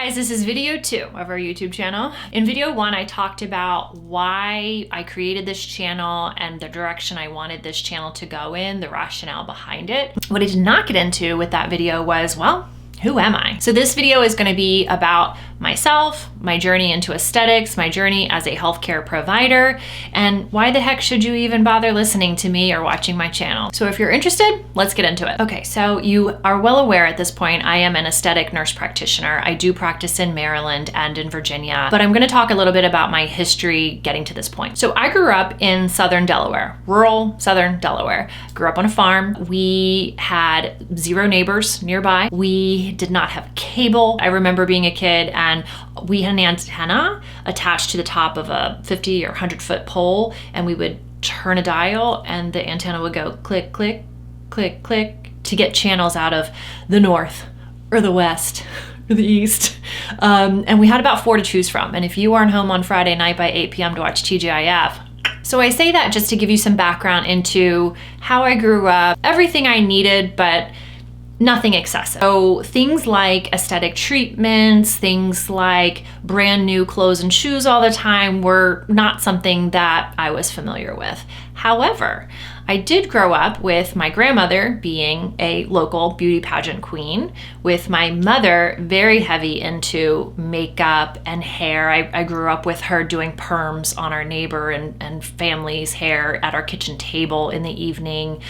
guys, this is video 2 of our YouTube channel. In video 1, I talked about why I created this channel and the direction I wanted this channel to go in, the rationale behind it. What I did not get into with that video was, well, who am I? So this video is going to be about myself, my journey into aesthetics, my journey as a healthcare provider, and why the heck should you even bother listening to me or watching my channel? So if you're interested, let's get into it. Okay, so you are well aware at this point, I am an aesthetic nurse practitioner. I do practice in Maryland and in Virginia, but I'm going to talk a little bit about my history getting to this point. So I grew up in southern Delaware, rural southern Delaware. Grew up on a farm. We had 0 neighbors nearby. We did not have cable. I remember being a kid and we had an antenna attached to the top of a 50 or 100-foot pole, and we would turn a dial and the antenna would go click, click, click, click to get channels out of the north or the west or the east. And we had about 4 to choose from. And if you weren't home on Friday night by 8 p.m. to watch TGIF, so I say that just to give you some background into how I grew up, everything I needed, but nothing excessive. So things like aesthetic treatments, things like brand new clothes and shoes all the time were not something that I was familiar with. However, I did grow up with my grandmother being a local beauty pageant queen, with my mother very heavy into makeup and hair. I grew up with her doing perms on our neighbor and family's hair at our kitchen table in the evening.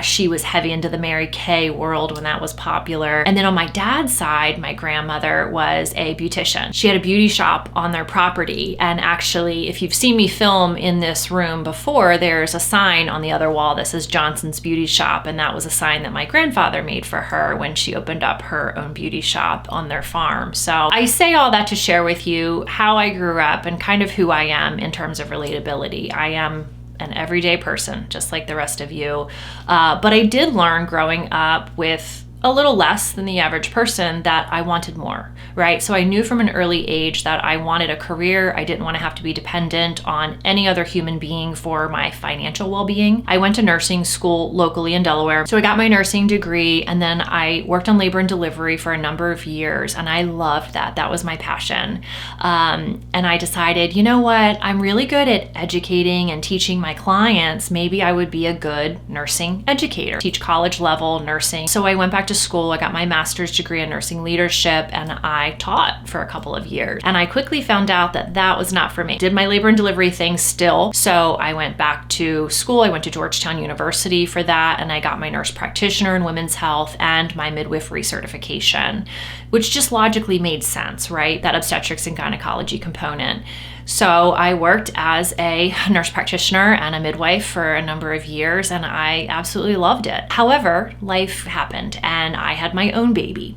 She was heavy into the Mary Kay world when that was popular. And then on my dad's side, my grandmother was a beautician. She had a beauty shop on their property. And actually, if you've seen me film in this room before, there's a sign on the other wall that says Johnson's Beauty Shop, and that was a sign that my grandfather made for her when she opened up her own beauty shop on their farm. So I say all that to share with you how I grew up and kind of who I am in terms of relatability. I am an everyday person, just like the rest of you. But I did learn growing up with a little less than the average person that I wanted more, right? So I knew from an early age that I wanted a career. I didn't want to have to be dependent on any other human being for my financial well-being. I went to nursing school locally in Delaware. So I got my nursing degree, and then I worked on labor and delivery for a number of years, and I loved that. That was my passion. And I decided, you know what? I'm really good at educating and teaching my clients. Maybe I would be a good nursing educator, teach college level nursing. So I went back to school. I got my master's degree in nursing leadership, and I taught for a couple of years. And I quickly found out that that was not for me. Did my labor and delivery thing still. So I went back to school. I went to Georgetown University for that, and I got my nurse practitioner in women's health and my midwifery certification, which just logically made sense, right? That obstetrics and gynecology component. So I worked as a nurse practitioner and a midwife for a number of years, and I absolutely loved it. However, life happened and I had my own baby.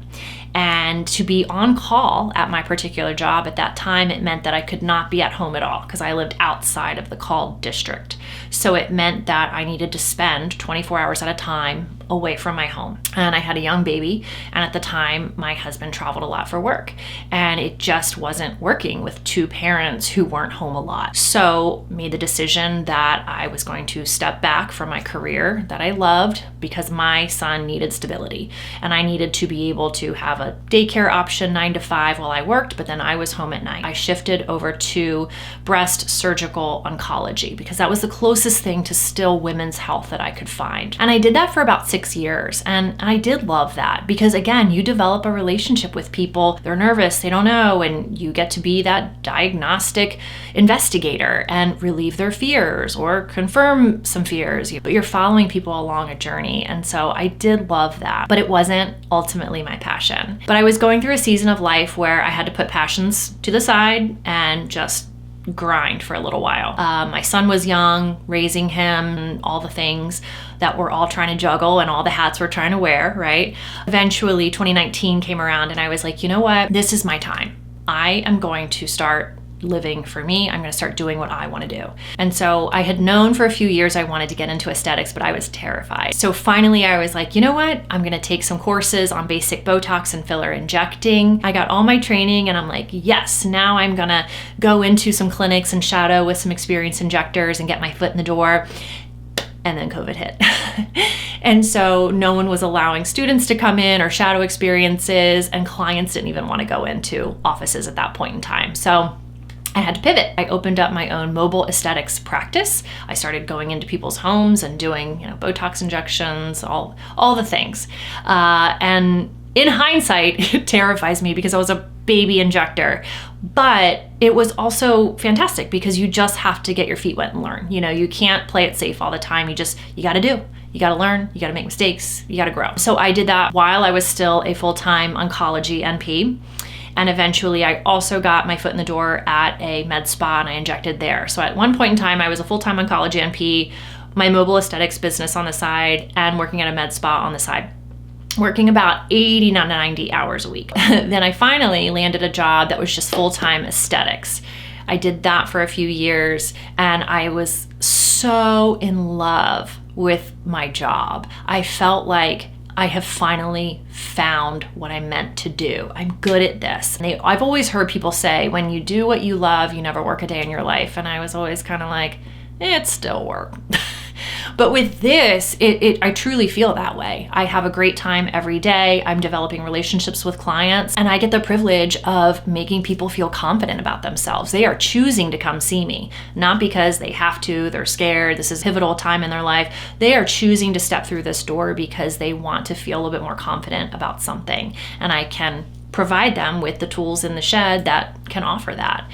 And to be on call at my particular job at that time, it meant that I could not be at home at all because I lived outside of the call district. So it meant that I needed to spend 24 hours at a time away from my home. And I had a young baby. And at the time, my husband traveled a lot for work. And it just wasn't working with 2 parents who weren't home a lot. So made the decision that I was going to step back from my career that I loved because my son needed stability. And I needed to be able to have a daycare option 9 to 5 while I worked, but then I was home at night. I shifted over to breast surgical oncology because that was the closest thing to still women's health that I could find. And I did that for about 6 years. And I did love that because, again, you develop a relationship with people. They're nervous, they don't know, and you get to be that diagnostic investigator and relieve their fears or confirm some fears. But you're following people along a journey. And so I did love that, but it wasn't ultimately my passion. But I was going through a season of life where I had to put passions to the side and just grind for a little while. My son was young, raising him, all the things that we're all trying to juggle and all the hats we're trying to wear, right? Eventually 2019 came around and I was like, you know what? This is my time. I am going to start living for me. I'm going to start doing what I want to do. And so I had known for a few years I wanted to get into aesthetics, but I was terrified. So finally I was like, you know what? I'm going to take some courses on basic Botox and filler injecting. I got all my training and I'm like, yes, now I'm going to go into some clinics and shadow with some experienced injectors and get my foot in the door. And then COVID hit. And so no one was allowing students to come in or shadow experiences, and clients didn't even want to go into offices at that point in time. So I had to pivot. I opened up my own mobile aesthetics practice. I started going into people's homes and doing, Botox injections, all the things. And in hindsight, it terrifies me because I was a baby injector, but it was also fantastic because you just have to get your feet wet and learn. You can't play it safe all the time. You got to do. You got to learn, you got to make mistakes, you got to grow. So I did that while I was still a full-time oncology NP. And eventually I also got my foot in the door at a med spa and I injected there. So at one point in time, I was a full-time oncology NP, my mobile aesthetics business on the side, and working at a med spa on the side, working about 80 to 90 hours a week. Then I finally landed a job that was just full-time aesthetics. I did that for a few years and I was so in love with my job. I felt like I have finally found what I meant to do. I'm good at this. And I've always heard people say, when you do what you love, you never work a day in your life. And I was always kind of like, it's still work. But with this, I truly feel that way. I have a great time every day. I'm developing relationships with clients, and I get the privilege of making people feel confident about themselves. They are choosing to come see me, not because they have to, they're scared, this is a pivotal time in their life. They are choosing to step through this door because they want to feel a little bit more confident about something. And I can provide them with the tools in the shed that can offer that.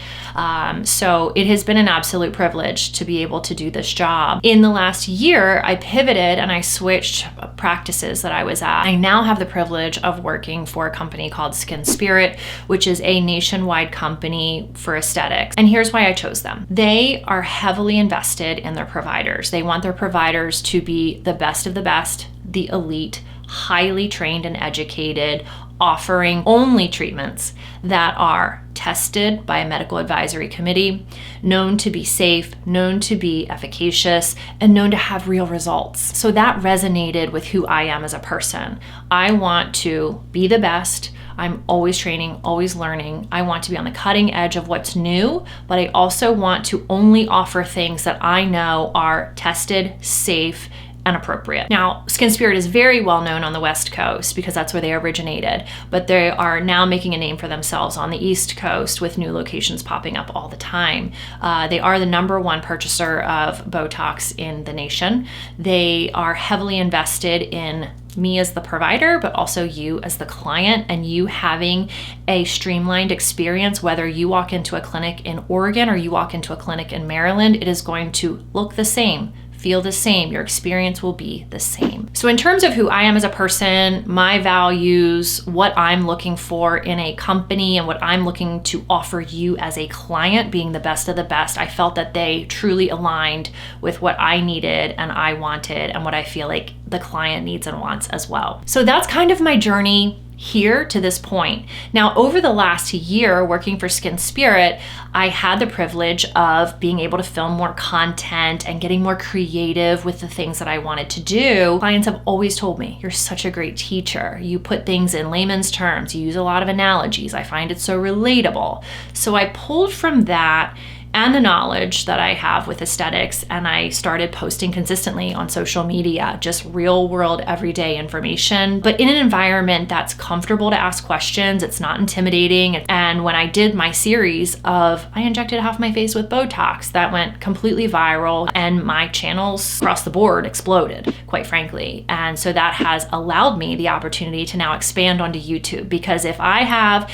So it has been an absolute privilege to be able to do this job. In the last year, I pivoted and I switched practices that I was at. I now have the privilege of working for a company called Skin Spirit, which is a nationwide company for aesthetics. And here's why I chose them. They are heavily invested in their providers. They want their providers to be the best of the best, the elite, highly trained and educated, offering only treatments that are tested by a medical advisory committee, known to be safe, known to be efficacious, and known to have real results. So that resonated with who I am as a person. I want to be the best. I'm always training, always learning. I want to be on the cutting edge of what's new, but I also want to only offer things that I know are tested, safe, and appropriate. Now, Skin Spirit is very well known on the West Coast because that's where they originated, but they are now making a name for themselves on the East Coast with new locations popping up all the time. They are the #1 purchaser of Botox in the nation. They are heavily invested in me as the provider, but also you as the client, and you having a streamlined experience. Whether you walk into a clinic in Oregon or you walk into a clinic in Maryland, it is going to look the same, feel the same. Your experience will be the same. So in terms of who I am as a person, my values, what I'm looking for in a company, and what I'm looking to offer you as a client, being the best of the best, I felt that they truly aligned with what I needed and I wanted, and what I feel like the client needs and wants as well. So that's kind of my journey here to this point. Now, over the last year working for Skin Spirit, I had the privilege of being able to film more content and getting more creative with the things that I wanted to do. Clients have always told me, you're such a great teacher. You put things in layman's terms. You use a lot of analogies. I find it so relatable. So I pulled from that and the knowledge that I have with aesthetics, and I started posting consistently on social media, just real world, everyday information, but in an environment that's comfortable to ask questions. It's not intimidating. And when I did my series of, I injected half my face with Botox, that went completely viral, and my channels across the board exploded, quite frankly. And so that has allowed me the opportunity to now expand onto YouTube, because if I have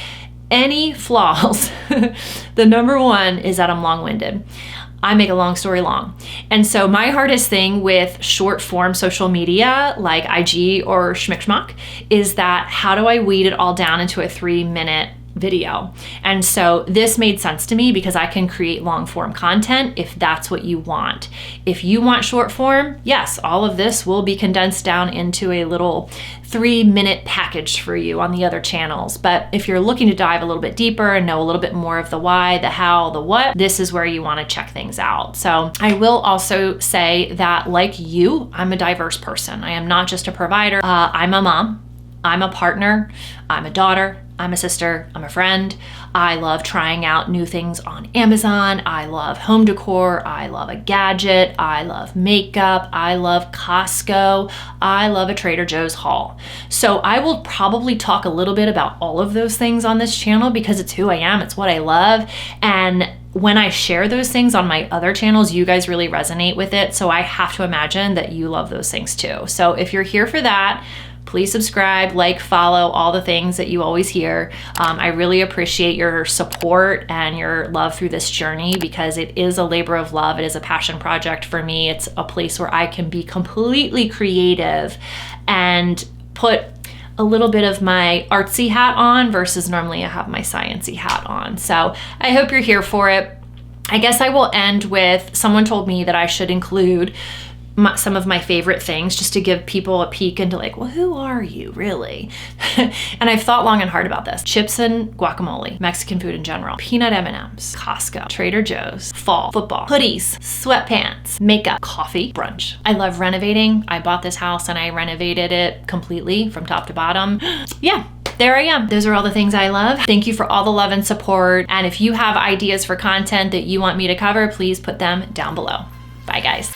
any flaws, the #1 is that I'm long-winded. I make a long story long. And so my hardest thing with short form social media like IG or Schmick is that how do I weed it all down into a 3-minute video? And so this made sense to me because I can create long form content if that's what you want. If you want short form, yes, all of this will be condensed down into a little 3-minute package for you on the other channels. But if you're looking to dive a little bit deeper and know a little bit more of the why, the how, the what, this is where you want to check things out. So I will also say that, like you, I'm a diverse person. I am not just a provider. I'm a mom. I'm a partner. I'm a daughter. I'm a sister, I'm a friend. I love trying out new things on Amazon. I love home decor. I love a gadget. I love makeup. I love Costco. I love a Trader Joe's haul. So I will probably talk a little bit about all of those things on this channel because it's who I am, it's what I love. And when I share those things on my other channels, you guys really resonate with it. So I have to imagine that you love those things too. So if you're here for that, please subscribe, like, follow, all the things that you always hear. I really appreciate your support and your love through this journey because it is a labor of love. It is a passion project for me. It's a place where I can be completely creative and put a little bit of my artsy hat on versus normally I have my sciencey hat on. So I hope you're here for it. I guess I will end with, someone told me that I should include some of my favorite things just to give people a peek into like, well, who are you really? And I've thought long and hard about this. Chips and guacamole, Mexican food in general, peanut M&Ms, Costco, Trader Joe's, fall, football, hoodies, sweatpants, makeup, coffee, brunch. I love renovating. I bought this house and I renovated it completely from top to bottom. Yeah. There I am. Those are all the things I love. Thank you for all the love and support. And if you have ideas for content that you want me to cover, please put them down below. Bye guys.